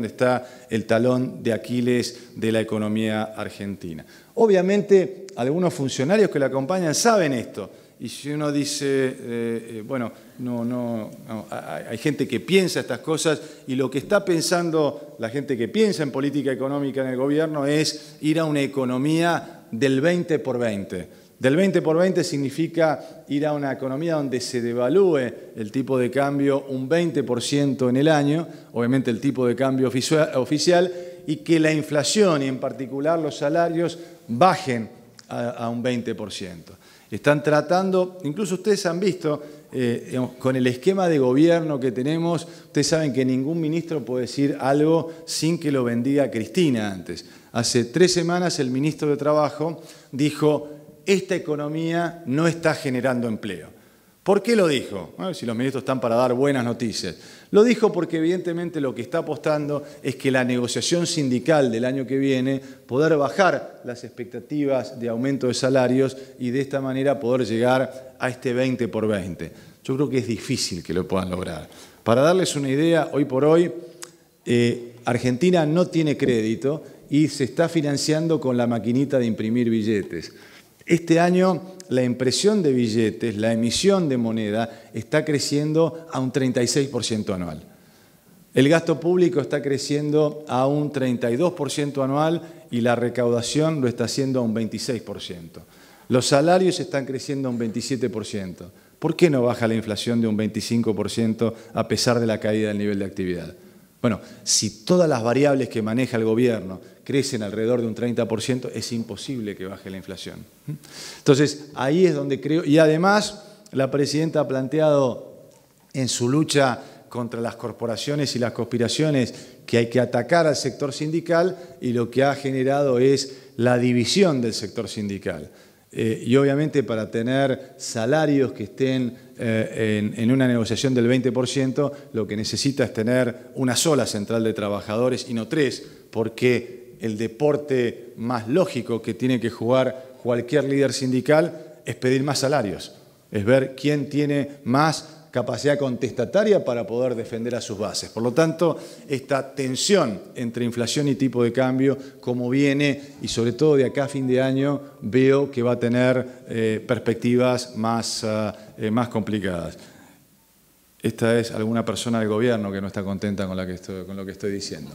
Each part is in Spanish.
donde está el talón de Aquiles de la economía argentina. Obviamente, algunos funcionarios que la acompañan saben esto. Y si uno dice, bueno, no, hay gente que piensa estas cosas y lo que está pensando la gente que piensa en política económica en el gobierno es ir a una economía del 20 por 20. Del 20 por 20 significa ir a una economía donde se devalúe el tipo de cambio un 20% en el año, obviamente el tipo de cambio oficial, y que la inflación y en particular los salarios bajen a un 20%. Están tratando, incluso ustedes han visto, con el esquema de gobierno que tenemos, ustedes saben que ningún ministro puede decir algo sin que lo bendiga Cristina antes. Hace 3 semanas el ministro de Trabajo dijo, esta economía no está generando empleo. ¿Por qué lo dijo? Bueno, si los ministros están para dar buenas noticias. Lo dijo porque evidentemente lo que está apostando es que la negociación sindical del año que viene, poder bajar las expectativas de aumento de salarios y de esta manera poder llegar a este 20 por 20. Yo creo que es difícil que lo puedan lograr. Para darles una idea, hoy por hoy Argentina no tiene crédito y se está financiando con la maquinita de imprimir billetes. Este año la impresión de billetes, la emisión de moneda está creciendo a un 36% anual. El gasto público está creciendo a un 32% anual y la recaudación lo está haciendo a un 26%. Los salarios están creciendo a un 27%. ¿Por qué no baja la inflación de un 25% a pesar de la caída del nivel de actividad? Bueno, si todas las variables que maneja el gobierno crecen alrededor de un 30%, es imposible que baje la inflación. Entonces, ahí es donde creo, y además la presidenta ha planteado en su lucha contra las corporaciones y las conspiraciones que hay que atacar al sector sindical y lo que ha generado es la división del sector sindical. Y obviamente para tener salarios que estén en una negociación del 20%, lo que necesita es tener una sola central de trabajadores y no 3, porque el deporte más lógico que tiene que jugar cualquier líder sindical es pedir más salarios, es ver quién tiene más capacidad contestataria para poder defender a sus bases. Por lo tanto, esta tensión entre inflación y tipo de cambio, como viene, y sobre todo de acá a fin de año, veo que va a tener perspectivas más complicadas. Esta es alguna persona del gobierno que no está contenta con lo que estoy diciendo.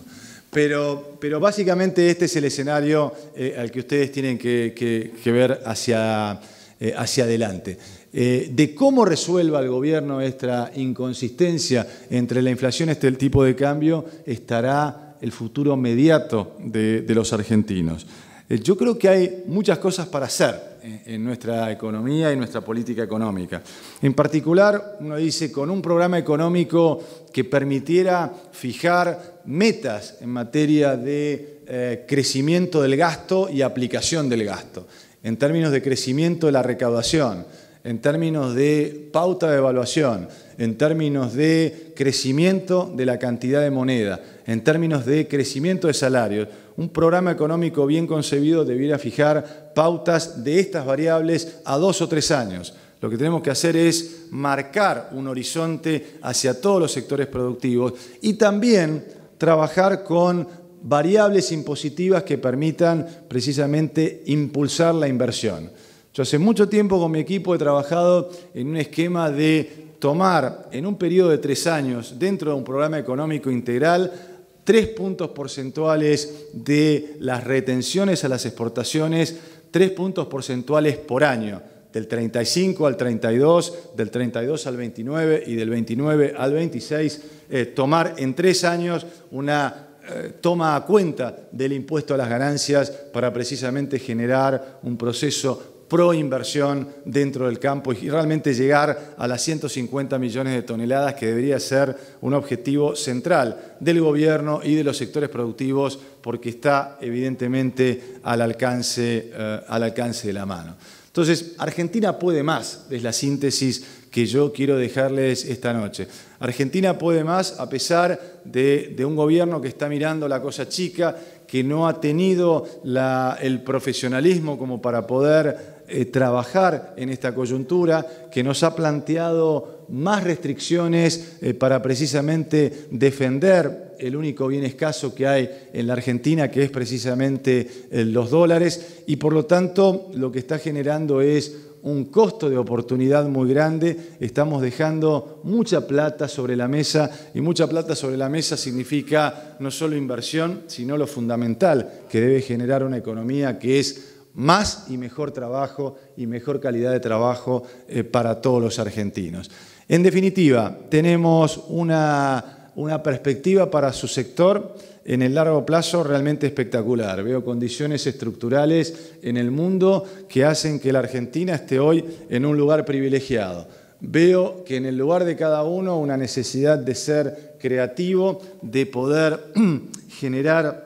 Pero básicamente este es el escenario al que ustedes tienen que ver hacia adelante. De cómo resuelva el gobierno esta inconsistencia entre la inflación y el tipo de cambio estará el futuro inmediato de los argentinos. Yo creo que hay muchas cosas para hacer en nuestra economía y nuestra política económica. En particular, uno dice, con un programa económico que permitiera fijar metas en materia de crecimiento del gasto y aplicación del gasto, en términos de crecimiento de la recaudación, en términos de pauta de evaluación, en términos de crecimiento de la cantidad de moneda, en términos de crecimiento de salarios. Un programa económico bien concebido debiera fijar pautas de estas variables a 2 o 3 años. Lo que tenemos que hacer es marcar un horizonte hacia todos los sectores productivos y también trabajar con variables impositivas que permitan precisamente impulsar la inversión. Yo hace mucho tiempo con mi equipo he trabajado en un esquema de tomar en un periodo de 3 años, dentro de un programa económico integral, 3 puntos porcentuales de las retenciones a las exportaciones, 3 puntos porcentuales por año, del 35 al 32, del 32 al 29 y del 29 al 26, tomar en 3 años una toma a cuenta del impuesto a las ganancias para precisamente generar un proceso pro inversión dentro del campo y realmente llegar a las 150 millones de toneladas que debería ser un objetivo central del gobierno y de los sectores productivos porque está evidentemente al alcance de la mano. Entonces, Argentina puede más, es la síntesis que yo quiero dejarles esta noche. Argentina puede más a pesar de un gobierno que está mirando la cosa chica, que no ha tenido el profesionalismo como para poder trabajar en esta coyuntura, que nos ha planteado más restricciones para precisamente defender el único bien escaso que hay en la Argentina, que es precisamente los dólares, y por lo tanto lo que está generando es un costo de oportunidad muy grande. Estamos dejando mucha plata sobre la mesa, y mucha plata sobre la mesa significa no solo inversión, sino lo fundamental que debe generar una economía, que es más y mejor trabajo y mejor calidad de trabajo para todos los argentinos. En definitiva, tenemos una perspectiva para su sector en el largo plazo realmente espectacular. Veo condiciones estructurales en el mundo que hacen que la Argentina esté hoy en un lugar privilegiado. Veo que en el lugar de cada uno una necesidad de ser creativo, de poder generar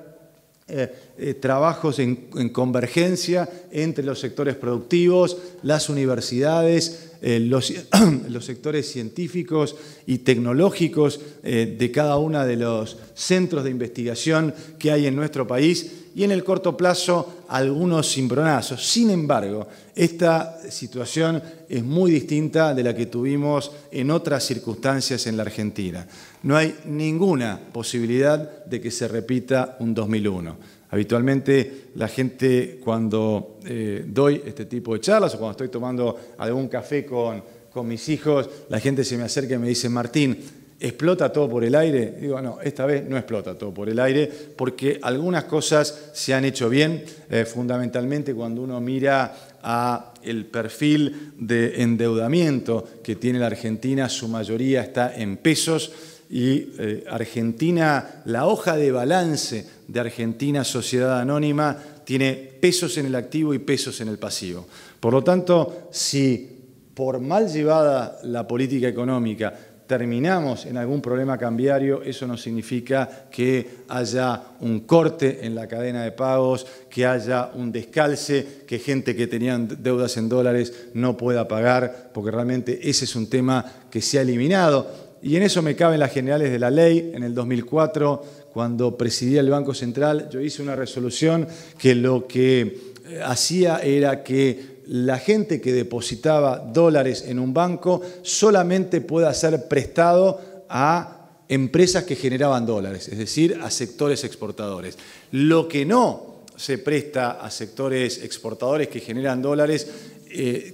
trabajos en convergencia entre los sectores productivos, las universidades, los sectores científicos y tecnológicos de cada uno de los centros de investigación que hay en nuestro país, y en el corto plazo algunos cimbronazos. Sin embargo, esta situación es muy distinta de la que tuvimos en otras circunstancias en la Argentina. No hay ninguna posibilidad de que se repita un 2001. Habitualmente la gente, cuando doy este tipo de charlas o cuando estoy tomando algún café con mis hijos, la gente se me acerca y me dice: Martín, ¿explota todo por el aire? Digo, no, esta vez no explota todo por el aire, porque algunas cosas se han hecho bien, fundamentalmente cuando uno mira a el perfil de endeudamiento que tiene la Argentina. Su mayoría está en pesos, y Argentina, la hoja de balance de Argentina Sociedad Anónima, tiene pesos en el activo y pesos en el pasivo. Por lo tanto, si por mal llevada la política económica terminamos en algún problema cambiario, eso no significa que haya un corte en la cadena de pagos, que haya un descalce, que gente que tenía deudas en dólares no pueda pagar, porque realmente ese es un tema que se ha eliminado. Y en eso me caben las generales de la ley. En el 2004, cuando presidía el Banco Central, yo hice una resolución que lo que hacía era que la gente que depositaba dólares en un banco solamente pueda ser prestado a empresas que generaban dólares, es decir, a sectores exportadores. Lo que no se presta a sectores exportadores que generan dólares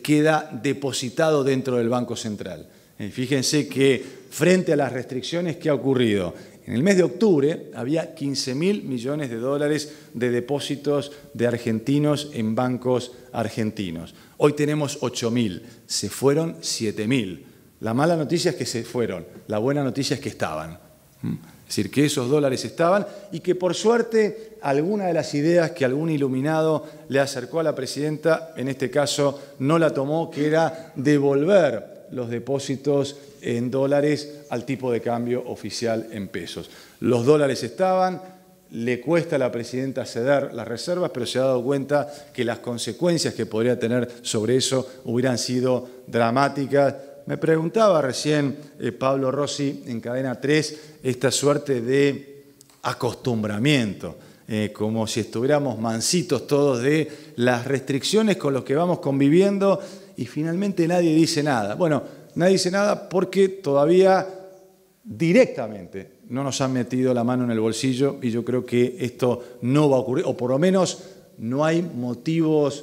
queda depositado dentro del Banco Central. Fíjense que frente a las restricciones, ¿qué ha ocurrido? En el mes de octubre había 15.000 millones de dólares de depósitos de argentinos en bancos argentinos. Hoy tenemos 8.000, se fueron 7.000. La mala noticia es que se fueron, la buena noticia es que estaban. Es decir, que esos dólares estaban, y que por suerte alguna de las ideas que algún iluminado le acercó a la presidenta, en este caso no la tomó, que era devolver los depósitos en dólares al tipo de cambio oficial en pesos. Los dólares estaban, le cuesta a la presidenta ceder las reservas, pero se ha dado cuenta que las consecuencias que podría tener sobre eso hubieran sido dramáticas. Me preguntaba recién Pablo Rossi en Cadena 3 esta suerte de acostumbramiento, como si estuviéramos mansitos todos de las restricciones con las que vamos conviviendo, y finalmente nadie dice nada. Bueno, nadie dice nada porque todavía directamente no nos han metido la mano en el bolsillo, y yo creo que esto no va a ocurrir, o por lo menos no hay motivos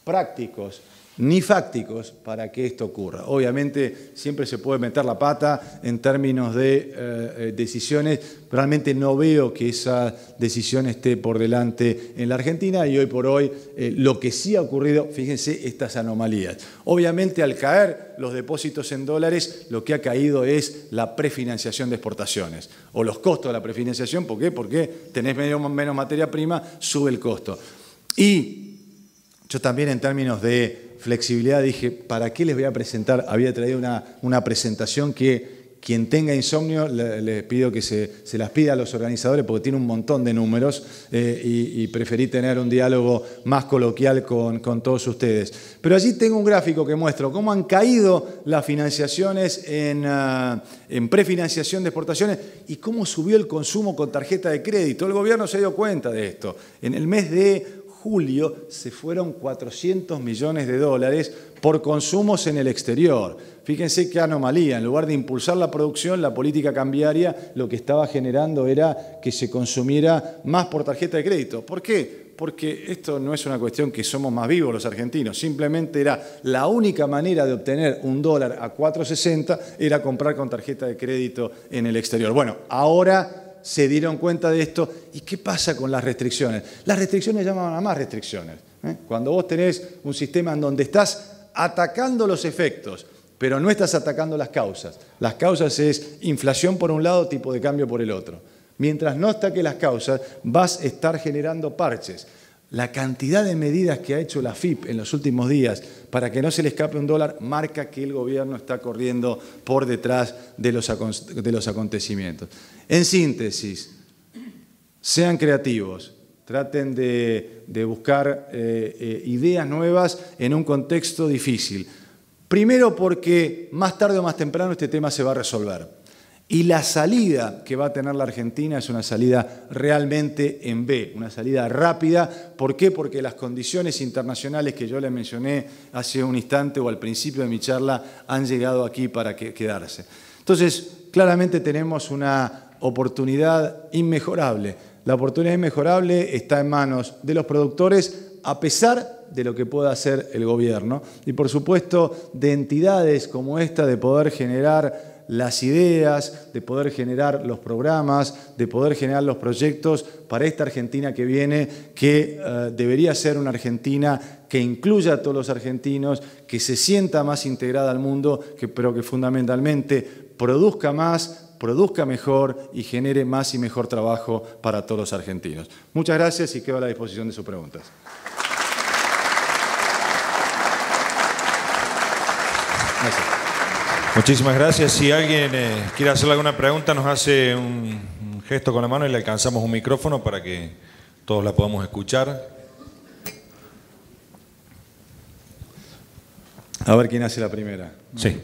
prácticos ni fácticos para que esto ocurra. Obviamente siempre se puede meter la pata en términos de decisiones. Realmente no veo que esa decisión esté por delante en la Argentina, y hoy por hoy lo que sí ha ocurrido, fíjense estas anomalías. Obviamente al caer los depósitos en dólares, lo que ha caído es la prefinanciación de exportaciones, o los costos de la prefinanciación. ¿Por qué? Porque tenés menos materia prima, sube el costo. Y yo también, en términos de flexibilidad, dije, ¿para qué les voy a presentar? Había traído una presentación que quien tenga insomnio les pido que se las pida a los organizadores, porque tiene un montón de números, y preferí tener un diálogo más coloquial con todos ustedes. Pero allí tengo un gráfico que muestro cómo han caído las financiaciones en prefinanciación de exportaciones y cómo subió el consumo con tarjeta de crédito. El gobierno se dio cuenta de esto. En el mes de julio se fueron 400 millones de dólares por consumos en el exterior. Fíjense qué anomalía, en lugar de impulsar la producción, la política cambiaria lo que estaba generando era que se consumiera más por tarjeta de crédito. ¿Por qué? Porque esto no es una cuestión que somos más vivos los argentinos, simplemente era la única manera de obtener un dólar a 4.60 era comprar con tarjeta de crédito en el exterior. Bueno, ahora se dieron cuenta de esto. ¿Y qué pasa con las restricciones? Las restricciones llaman a más restricciones. Cuando vos tenés un sistema en donde estás atacando los efectos, pero no estás atacando las causas. Las causas es inflación por un lado, tipo de cambio por el otro. Mientras no ataques las causas, vas a estar generando parches. La cantidad de medidas que ha hecho la FIP en los últimos días para que no se le escape un dólar marca que el gobierno está corriendo por detrás de los acontecimientos. En síntesis, sean creativos, traten de buscar ideas nuevas en un contexto difícil. Primero porque más tarde o más temprano este tema se va a resolver. Y la salida que va a tener la Argentina es una salida realmente en B, una salida rápida. ¿Por qué? Porque las condiciones internacionales que yo les mencioné hace un instante o al principio de mi charla han llegado aquí para quedarse. Entonces, claramente tenemos una oportunidad inmejorable. La oportunidad inmejorable está en manos de los productores a pesar de lo que pueda hacer el gobierno y, por supuesto, de entidades como esta de poder generar las ideas, de poder generar los programas, de poder generar los proyectos para esta Argentina que viene, que debería ser una Argentina que incluya a todos los argentinos, que se sienta más integrada al mundo, pero que fundamentalmente produzca más, produzca mejor y genere más y mejor trabajo para todos los argentinos. Muchas gracias y quedo a la disposición de sus preguntas. Gracias. Muchísimas gracias. Si alguien quiere hacerle alguna pregunta, nos hace un gesto con la mano y le alcanzamos un micrófono para que todos la podamos escuchar. A ver quién hace la primera. Sí.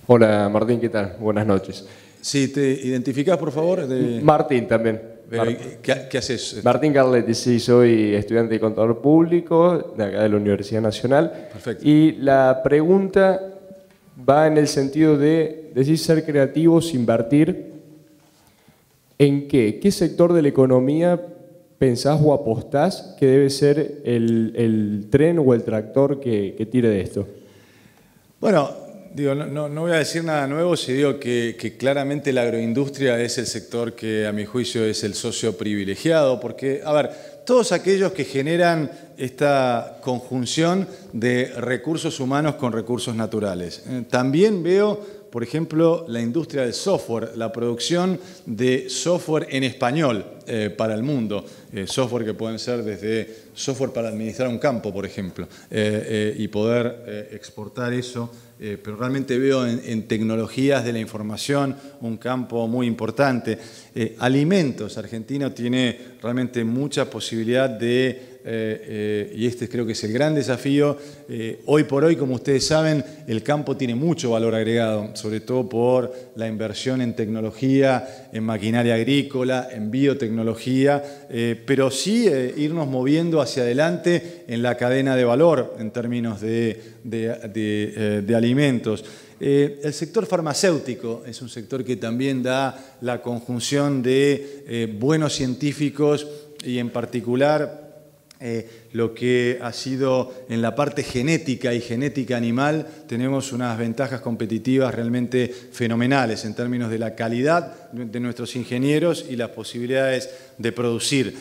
Hola Martín, ¿qué tal? Buenas noches. Sí, ¿te identificás, por favor? Martín también. ¿Qué haces? Martín Carletti, sí, soy estudiante de Contador Público de acá de la Universidad Nacional. Perfecto. Y la pregunta va en el sentido de decir ser creativos, invertir. ¿En qué? ¿Qué sector de la economía pensás o apostás que debe ser el tren o el tractor que tire de esto? Bueno, digo, no voy a decir nada nuevo si digo que claramente la agroindustria es el sector que a mi juicio es el socio privilegiado, porque, a ver, todos aquellos que generan esta conjunción de recursos humanos con recursos naturales. También veo, por ejemplo, la industria del software, la producción de software en español para el mundo. Software que pueden ser desde software para administrar un campo, por ejemplo, y poder exportar eso. Pero realmente veo en tecnologías de la información un campo muy importante. Alimentos, Argentina tiene realmente mucha posibilidad de, y este creo que es el gran desafío, hoy por hoy, como ustedes saben, el campo tiene mucho valor agregado, sobre todo por la inversión en tecnología, en maquinaria agrícola, en biotecnología, pero sí irnos moviendo hacia adelante en la cadena de valor en términos de alimentos. El sector farmacéutico es un sector que también da la conjunción de buenos científicos y en particular lo que ha sido en la parte genética y genética animal, tenemos unas ventajas competitivas realmente fenomenales en términos de la calidad de nuestros ingenieros y las posibilidades de producir.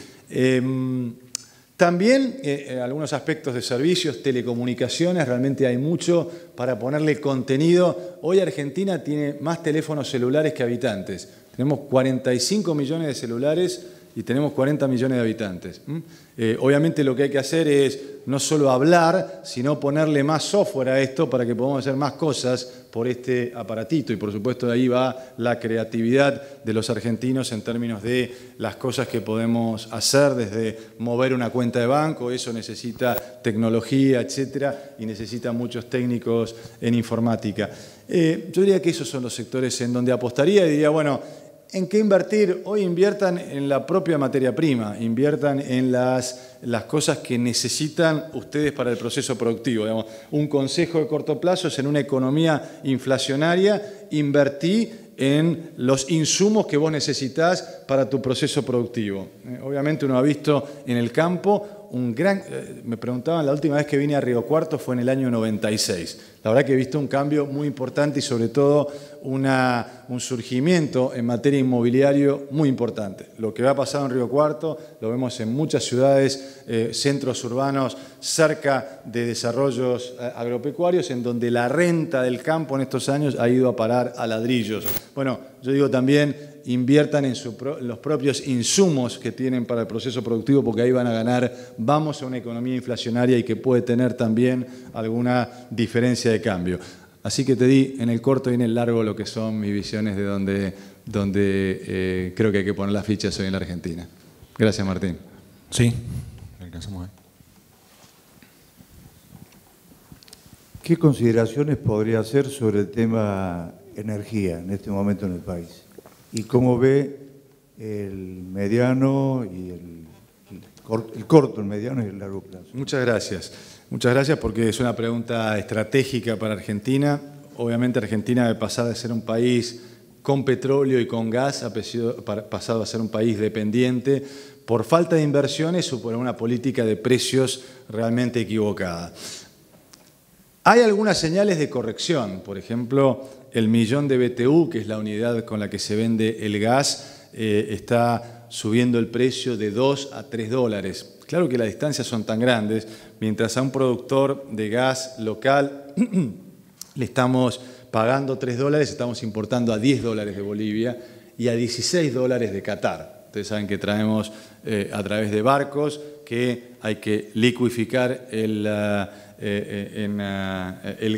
También algunos aspectos de servicios, telecomunicaciones, realmente hay mucho para ponerle contenido. Hoy Argentina tiene más teléfonos celulares que habitantes. Tenemos 45 millones de celulares y tenemos 40 millones de habitantes. Obviamente lo que hay que hacer es no solo hablar, sino ponerle más software a esto para que podamos hacer más cosas por este aparatito. Y por supuesto de ahí va la creatividad de los argentinos en términos de las cosas que podemos hacer, desde mover una cuenta de banco, eso necesita tecnología, etcétera, y necesita muchos técnicos en informática. Yo diría que esos son los sectores en donde apostaría y diría, bueno, ¿En qué invertir? Hoy inviertan en la propia materia prima, inviertan en las cosas que necesitan ustedes para el proceso productivo. Digamos, un consejo de corto plazo es en una economía inflacionaria, invertí en los insumos que vos necesitás para tu proceso productivo. Obviamente uno ha visto en el campo un gran... me preguntaban, la última vez que vine a Río Cuarto fue en el año 96. La verdad que he visto un cambio muy importante y sobre todo un surgimiento en materia inmobiliario muy importante. Lo que ha pasado en Río Cuarto lo vemos en muchas ciudades, centros urbanos cerca de desarrollos agropecuarios en donde la renta del campo en estos años ha ido a parar a ladrillos. Bueno, yo digo también inviertan en los propios insumos que tienen para el proceso productivo porque ahí van a ganar. Vamos a una economía inflacionaria y que puede tener también alguna diferencia de cambio. Así que te di en el corto y en el largo lo que son mis visiones de donde creo que hay que poner las fichas hoy en la Argentina. Gracias, Martín. Sí, alcanzamos ahí. ¿Qué consideraciones podría hacer sobre el tema energía en este momento en el país? ¿Y cómo ve el mediano y el corto, el mediano y el largo plazo? Muchas gracias. Muchas gracias porque es una pregunta estratégica para Argentina. Obviamente Argentina, de pasar de ser un país con petróleo y con gas, ha pasado a ser un país dependiente por falta de inversiones o por una política de precios realmente equivocada. Hay algunas señales de corrección, por ejemplo, el millón de BTU, que es la unidad con la que se vende el gas, está subiendo el precio de 2 a 3 dólares. Claro que las distancias son tan grandes, mientras a un productor de gas local le estamos pagando 3 dólares, estamos importando a 10 dólares de Bolivia y a 16 dólares de Qatar. Ustedes saben que traemos a través de barcos que hay que licuificar el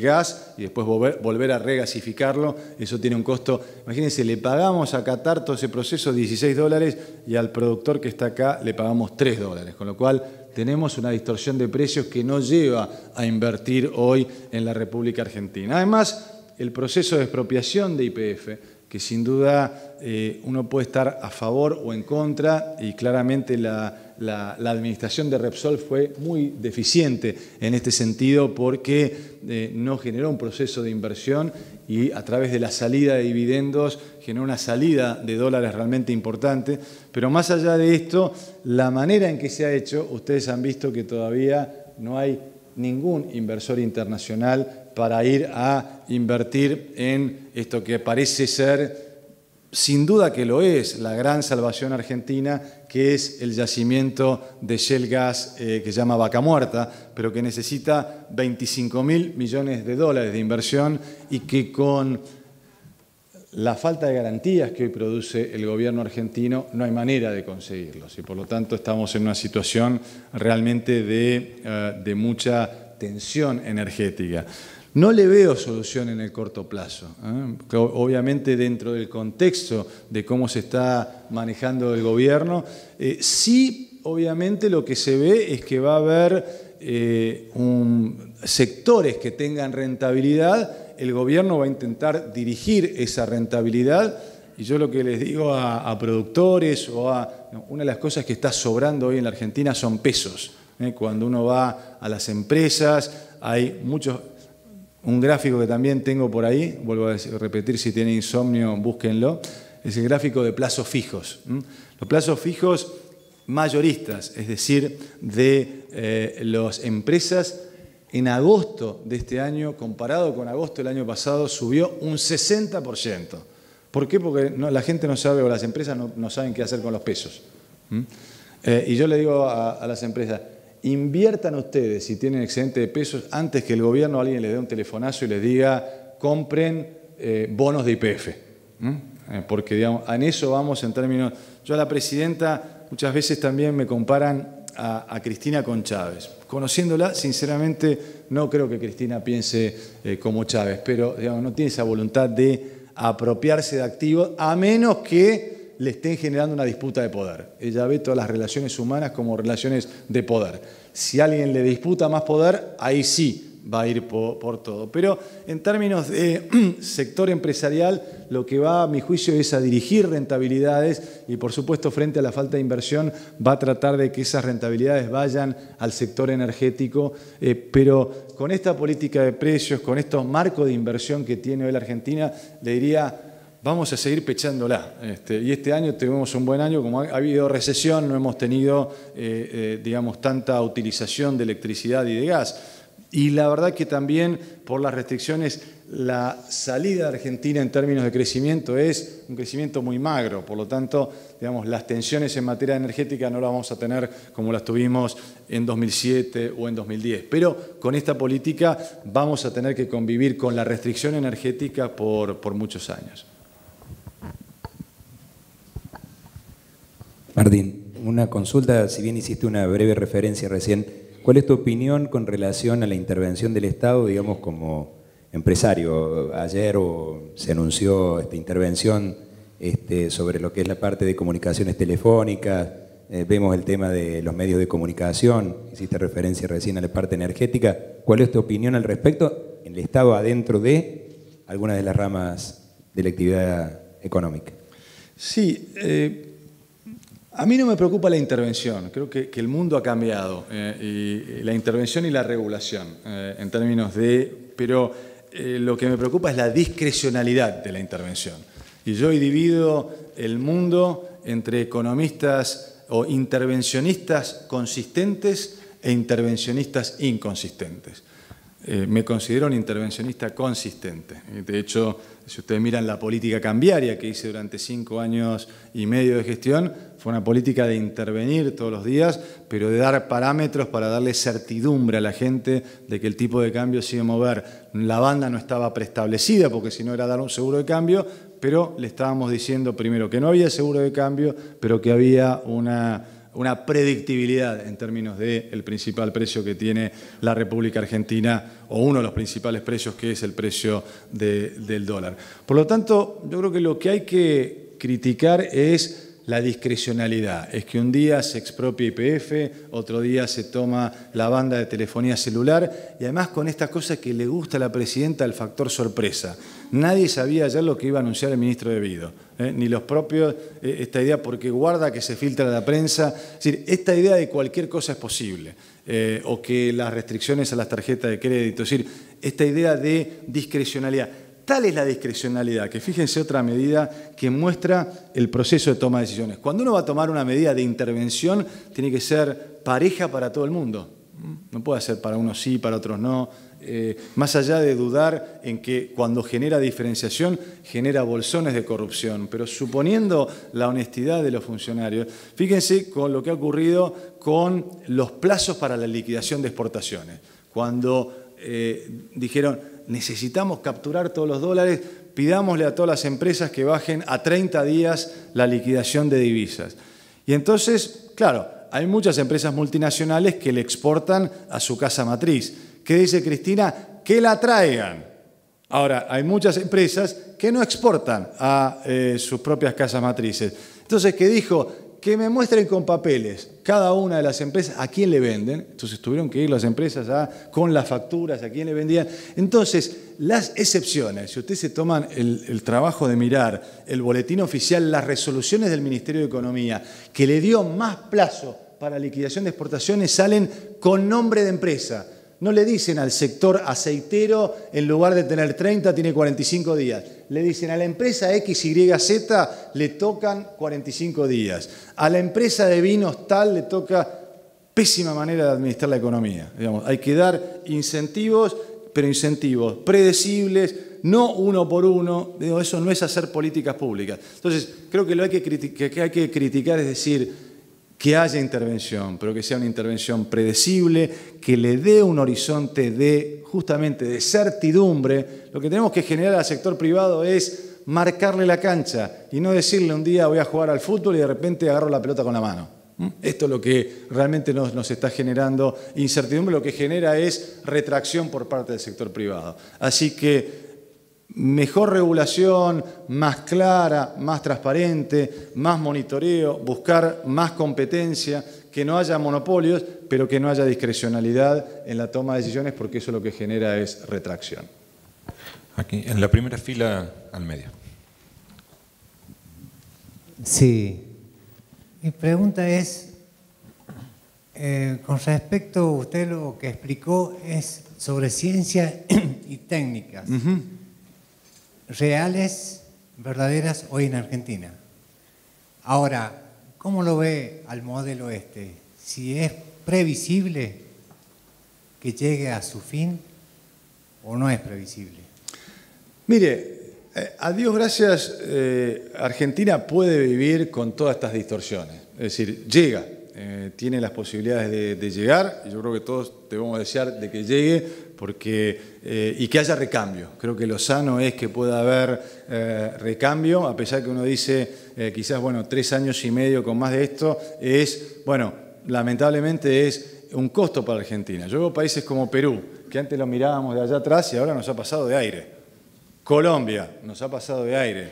gas y después volver a regasificarlo. Eso tiene un costo. Imagínense, le pagamos a Qatar todo ese proceso 16 dólares y al productor que está acá le pagamos 3 dólares, con lo cual tenemos una distorsión de precios que no lleva a invertir hoy en la República Argentina. Además, el proceso de expropiación de YPF, que sin duda uno puede estar a favor o en contra, y claramente la administración de Repsol fue muy deficiente en este sentido porque no generó un proceso de inversión y a través de la salida de dividendos generó una salida de dólares realmente importante. Pero más allá de esto, la manera en que se ha hecho, ustedes han visto que todavía no hay ningún inversor internacional para ir a invertir en esto que parece ser, sin duda que lo es, la gran salvación argentina, que es el yacimiento de Shell Gas que se llama Vaca Muerta, pero que necesita 25.000 millones de dólares de inversión y que con la falta de garantías que hoy produce el gobierno argentino no hay manera de conseguirlos y por lo tanto estamos en una situación realmente de mucha tensión energética. No le veo solución en el corto plazo. Obviamente dentro del contexto de cómo se está manejando el gobierno, sí, obviamente lo que se ve es que va a haber sectores que tengan rentabilidad, el gobierno va a intentar dirigir esa rentabilidad y yo lo que les digo a productores una de las cosas que está sobrando hoy en la Argentina son pesos. Cuando uno va a las empresas hay muchos... Un gráfico que también tengo por ahí, vuelvo a repetir, si tienen insomnio, búsquenlo, es el gráfico de plazos fijos. Los plazos fijos mayoristas, es decir, de las empresas, en agosto de este año, comparado con agosto del año pasado, subió un 60%. ¿Por qué? Porque la gente no sabe, o las empresas no saben qué hacer con los pesos. Y yo le digo a las empresas, inviertan ustedes, si tienen excedente de pesos, antes que el gobierno a alguien les dé un telefonazo y les diga, compren bonos de YPF. Porque digamos, en eso vamos en términos... Yo a la presidenta muchas veces también me comparan a Cristina con Chávez. Conociéndola, sinceramente, no creo que Cristina piense como Chávez, pero digamos, no tiene esa voluntad de apropiarse de activos, a menos que le estén generando una disputa de poder. Ella ve todas las relaciones humanas como relaciones de poder. Si alguien le disputa más poder, ahí sí va a ir por todo. Pero en términos de sector empresarial, lo que va, a mi juicio, es a dirigir rentabilidades y, por supuesto, frente a la falta de inversión, va a tratar de que esas rentabilidades vayan al sector energético, pero con esta política de precios, con estos marcos de inversión que tiene hoy la Argentina, le diría, vamos a seguir pechándola. Y este año tuvimos un buen año, como ha habido recesión, no hemos tenido, digamos, tanta utilización de electricidad y de gas. Y la verdad que también, por las restricciones, la salida de Argentina en términos de crecimiento es un crecimiento muy magro. Por lo tanto, digamos, las tensiones en materia energética no las vamos a tener como las tuvimos en 2007 o en 2010. Pero con esta política vamos a tener que convivir con la restricción energética por muchos años. Martín, una consulta, si bien hiciste una breve referencia recién, ¿cuál es tu opinión con relación a la intervención del Estado, digamos, como empresario? Ayer se anunció esta intervención sobre lo que es la parte de comunicaciones telefónicas, vemos el tema de los medios de comunicación, hiciste referencia recién a la parte energética. ¿Cuál es tu opinión al respecto? ¿El Estado adentro de alguna de las ramas de la actividad económica? Sí, a mí no me preocupa la intervención, creo que el mundo ha cambiado, y la intervención y la regulación, en términos de... Pero lo que me preocupa es la discrecionalidad de la intervención. Y yo hoy divido el mundo entre economistas o intervencionistas consistentes e intervencionistas inconsistentes. Me considero un intervencionista consistente. De hecho, si ustedes miran la política cambiaria que hice durante 5 años y medio de gestión, fue una política de intervenir todos los días, pero de dar parámetros para darle certidumbre a la gente de que el tipo de cambio se iba a mover. La banda no estaba preestablecida, porque si no era dar un seguro de cambio, pero le estábamos diciendo primero que no había seguro de cambio, pero que había una predictibilidad en términos del principal precio que tiene la República Argentina, o uno de los principales precios, que es el precio del dólar. Por lo tanto, yo creo que lo que hay que criticar es la discrecionalidad. Es que un día se expropia YPF, otro día se toma la banda de telefonía celular, y además con esta cosa que le gusta a la presidenta, el factor sorpresa. Nadie sabía ayer lo que iba a anunciar el ministro de Vido, ni los propios, esta idea, porque guarda que se filtra a la prensa. Es decir, esta idea de cualquier cosa es posible, o que las restricciones a las tarjetas de crédito, es decir, esta idea de discrecionalidad. Tal es la discrecionalidad, que fíjense otra medida que muestra el proceso de toma de decisiones. Cuando uno va a tomar una medida de intervención, tiene que ser pareja para todo el mundo. No puede ser para unos sí, para otros no. Más allá de dudar en que cuando genera diferenciación, genera bolsones de corrupción. Pero suponiendo la honestidad de los funcionarios, fíjense con lo que ha ocurrido con los plazos para la liquidación de exportaciones. Cuando dijeron, necesitamos capturar todos los dólares, pidámosle a todas las empresas que bajen a 30 días la liquidación de divisas. Y entonces, claro, hay muchas empresas multinacionales que le exportan a su casa matriz. ¿Qué dice Cristina? Que la traigan. Ahora, hay muchas empresas que no exportan a sus propias casas matrices. Entonces, ¿qué dijo? Que me muestren con papeles cada una de las empresas a quién le venden. Entonces tuvieron que ir las empresas con las facturas a quién le vendían. Entonces, las excepciones, si ustedes se toman el trabajo de mirar el boletín oficial, las resoluciones del Ministerio de Economía, que le dio más plazo para liquidación de exportaciones, salen con nombre de empresa. No le dicen al sector aceitero, en lugar de tener 30, tiene 45 días. Le dicen a la empresa XYZ le tocan 45 días. A la empresa de vinos tal le toca pésima manera de administrar la economía. Digamos, hay que dar incentivos, pero incentivos predecibles, no uno por uno. Digo, eso no es hacer políticas públicas. Entonces, creo que lo que hay que criticar es decir, que haya intervención, pero que sea una intervención predecible, que le dé un horizonte justamente de certidumbre. Lo que tenemos que generar al sector privado es marcarle la cancha y no decirle un día voy a jugar al fútbol y de repente agarro la pelota con la mano. Esto es lo que realmente nos está generando incertidumbre, lo que genera es retracción por parte del sector privado. Así que mejor regulación, más clara, más transparente, más monitoreo, buscar más competencia, que no haya monopolios, pero que no haya discrecionalidad en la toma de decisiones, porque eso lo que genera es retracción. Aquí, en la primera fila al medio. Sí. Mi pregunta es, con respecto a usted lo que explicó es sobre ciencia y técnicas reales, verdaderas hoy en Argentina. Ahora, ¿cómo lo ve al modelo este? Si es previsible que llegue a su fin o no es previsible. Mire, a Dios gracias, Argentina puede vivir con todas estas distorsiones. Es decir, llega, tiene las posibilidades de llegar, y yo creo que todos debemos desear de que llegue y que haya recambio. Creo que lo sano es que pueda haber recambio, a pesar que uno dice, quizás, bueno, 3 años y medio con más de esto, lamentablemente es un costo para Argentina. Yo veo países como Perú, que antes lo mirábamos de allá atrás y ahora nos ha pasado de aire. Colombia nos ha pasado de aire.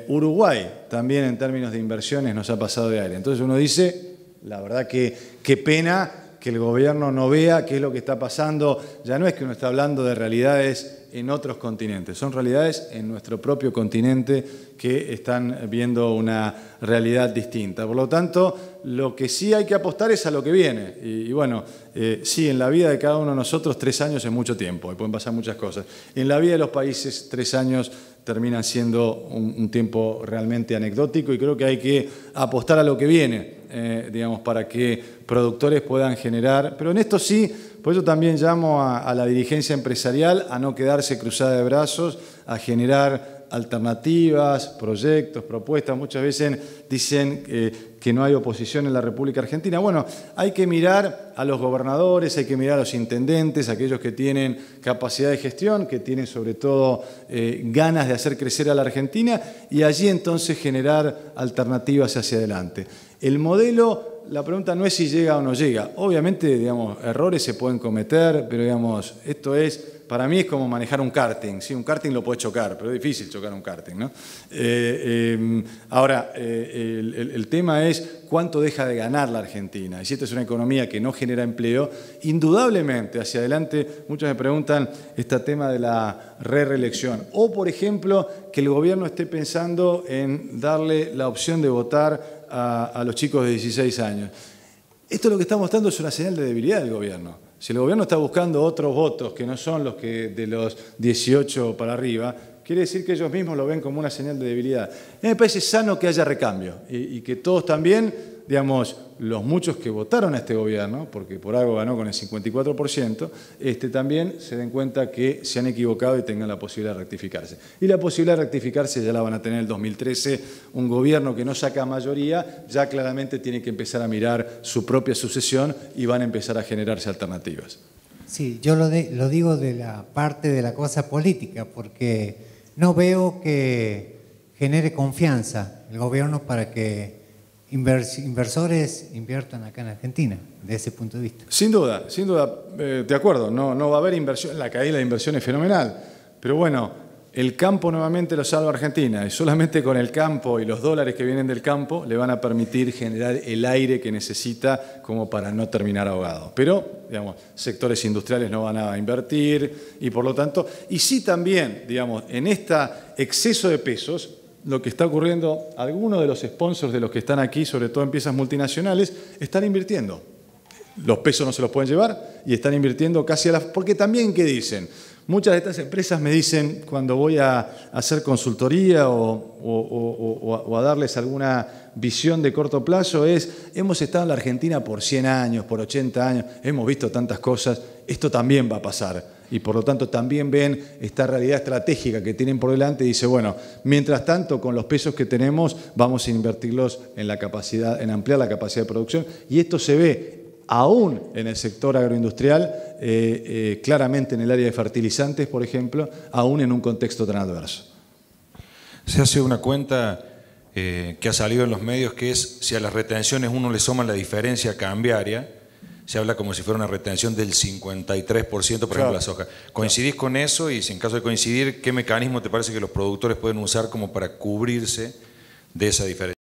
Uruguay también en términos de inversiones nos ha pasado de aire. Entonces uno dice, la verdad que qué pena que el gobierno no vea qué es lo que está pasando. Ya no es que uno está hablando de realidades en otros continentes, son realidades en nuestro propio continente que están viendo una realidad distinta. Por lo tanto, lo que sí hay que apostar es a lo que viene. Y bueno, sí, en la vida de cada uno de nosotros 3 años es mucho tiempo y pueden pasar muchas cosas. En la vida de los países 3 años terminan siendo un tiempo realmente anecdótico y creo que hay que apostar a lo que viene, digamos, para que productores puedan generar. Pero en esto sí, por eso también llamo a la dirigencia empresarial a no quedarse cruzada de brazos, a generar alternativas, proyectos, propuestas. Muchas veces dicen que no hay oposición en la República Argentina. Bueno, hay que mirar a los gobernadores, hay que mirar a los intendentes, aquellos que tienen capacidad de gestión, que tienen sobre todo ganas de hacer crecer a la Argentina y allí entonces generar alternativas hacia adelante. El modelo, la pregunta no es si llega o no llega. Obviamente, digamos, errores se pueden cometer, pero digamos, esto es, para mí es como manejar un karting. Sí, un karting lo puede chocar, pero es difícil chocar un karting, ¿no? Ahora, el tema es cuánto deja de ganar la Argentina. Y si esta es una economía que no genera empleo, indudablemente hacia adelante, muchos me preguntan este tema de la reelección. O, por ejemplo, que el gobierno esté pensando en darle la opción de votar a los chicos de 16 años. Esto lo que está mostrando es una señal de debilidad del gobierno. Si el gobierno está buscando otros votos que no son los que de los 18 para arriba, quiere decir que ellos mismos lo ven como una señal de debilidad. A mí me parece sano que haya recambio y que todos también, digamos, los muchos que votaron a este gobierno, porque por algo ganó con el 54%, también se den cuenta que se han equivocado y tengan la posibilidad de rectificarse. Y la posibilidad de rectificarse ya la van a tener en el 2013. Un gobierno que no saca mayoría ya claramente tiene que empezar a mirar su propia sucesión y van a empezar a generarse alternativas. Sí, yo lo digo de la parte de la cosa política, porque no veo que genere confianza el gobierno para que inversores inviertan acá en Argentina, de ese punto de vista. Sin duda, de acuerdo, no va a haber inversión, la caída de inversión es fenomenal, pero bueno, el campo nuevamente lo salva Argentina y solamente con el campo y los dólares que vienen del campo le van a permitir generar el aire que necesita como para no terminar ahogado. Pero, digamos, sectores industriales no van a invertir y por lo tanto, y sí también, digamos, en este exceso de pesos, lo que está ocurriendo, algunos de los sponsors de los que están aquí, sobre todo en piezas multinacionales, están invirtiendo. Los pesos no se los pueden llevar y están invirtiendo casi a las... Porque también, ¿qué dicen? Muchas de estas empresas me dicen, cuando voy a hacer consultoría o a darles alguna visión de corto plazo, hemos estado en la Argentina por 100 años, por 80 años, hemos visto tantas cosas, esto también va a pasar. Y por lo tanto también ven esta realidad estratégica que tienen por delante y dice, bueno, mientras tanto con los pesos que tenemos vamos a invertirlos en la capacidad, en ampliar la capacidad de producción y esto se ve aún en el sector agroindustrial, claramente en el área de fertilizantes, por ejemplo, aún en un contexto tan adverso. Se hace una cuenta que ha salido en los medios que es si a las retenciones uno le suma la diferencia cambiaria, se habla como si fuera una retención del 53%, por ejemplo, la soja. ¿Coincidís con eso? Y si en caso de coincidir, ¿qué mecanismo te parece que los productores pueden usar como para cubrirse de esa diferencia?